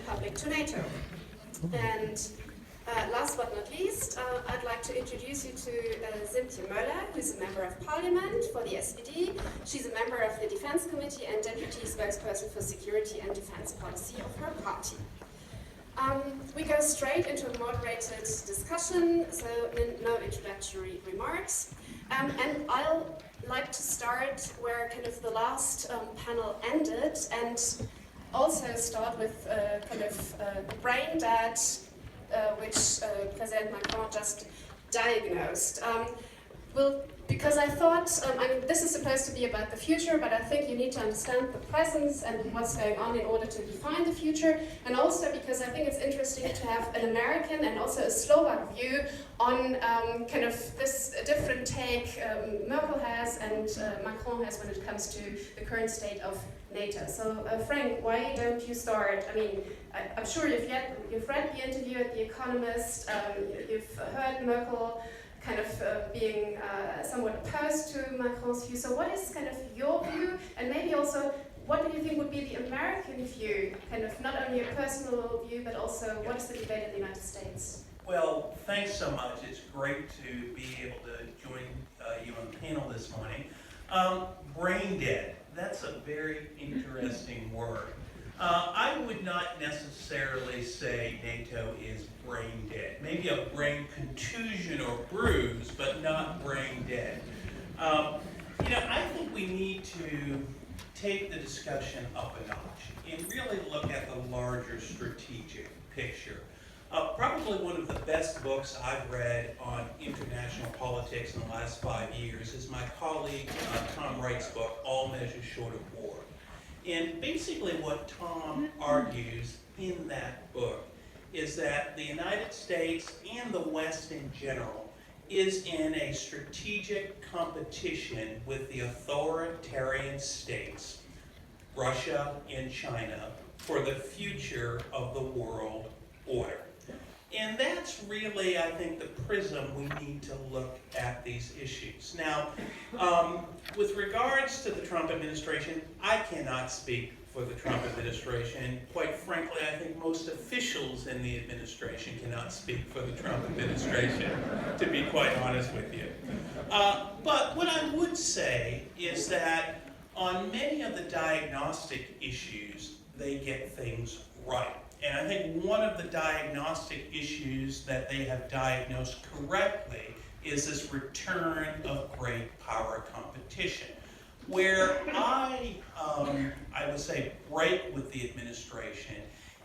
Republic to NATO. And last but not least, I'd like to introduce you to Sintje Möller, who's a member of parliament for the SPD. She's a member of the Defense Committee and deputy spokesperson for security and defense policy of her party. We go straight into a moderated discussion, so no introductory remarks. And I'll like to start where kind of the last panel ended, and also start with the brain dead, which President Macron just diagnosed. Because I thought, this is supposed to be about the future, but I think you need to understand the present and what's going on in order to define the future, and also because I think it's interesting to have an American and also a Slovak view on kind of this different take Merkel has and Macron has when it comes to the current state of NATO. So Frank, why don't you start? I mean, I'm sure you've read the interview at The Economist, you've heard Merkel kind of being somewhat opposed to Macron's view. So what is kind of your view, and maybe also what do you think would be the American view, kind of not only your personal view, but also what is the debate in the United States? Well, thanks so much. It's great to be able to join you on the panel this morning. Brain dead, that's a very interesting word. I would not necessarily say NATO is brain dead. Maybe a brain contusion or bruise, but not brain dead. I think we need to take the discussion up a notch and really look at the larger strategic picture. Probably one of the best books I've read on international politics in the last 5 years is my colleague Tom Wright's book, All Measures Short of War. And basically what Tom argues in that book is that the United States and the West in general is in a strategic competition with the authoritarian states, Russia and China, for the future of the world order. And that's really, I think, the prism we need to look at these issues. Now, with regards to the Trump administration, I cannot speak for the Trump administration. Quite frankly, I think most officials in the administration cannot speak for the Trump administration, to be quite honest with you. But what I would say is that on many of the diagnostic issues, they get things right. And I think one of the diagnostic issues that they have diagnosed correctly is this return of great power competition. Where I would say break with the administration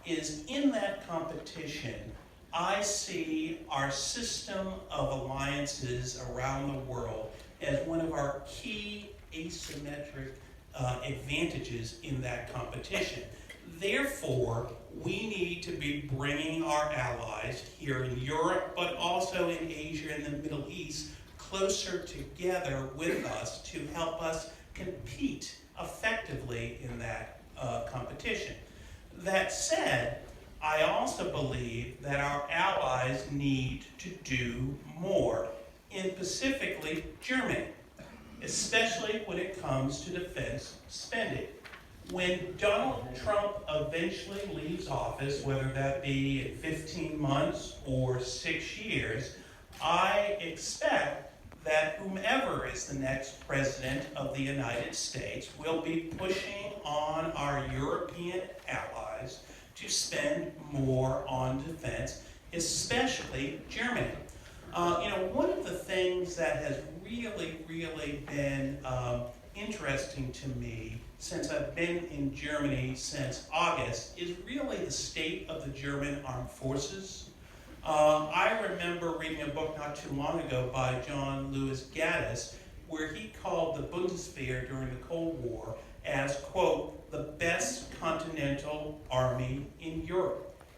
is in that competition, I see our system of alliances around the world as one of our key asymmetric advantages in that competition. Therefore, we need to be bringing our allies here in Europe, but also in Asia and the Middle East, closer together with us to help us compete effectively in that competition. That said, I also believe that our allies need to do more, in specifically Germany, especially when it comes to defense spending. When Donald Trump eventually leaves office, whether that be in 15 months or 6 years, I expect that whomever is the next president of the United States will be pushing on our European allies to spend more on defense, especially Germany. One of the things that has really been interesting to me since I've been in Germany since August is really the state of the German armed forces. I remember reading a book not too long ago by John Lewis Gaddis where he called the Bundeswehr during the Cold War as, quote, the best continental army in Europe.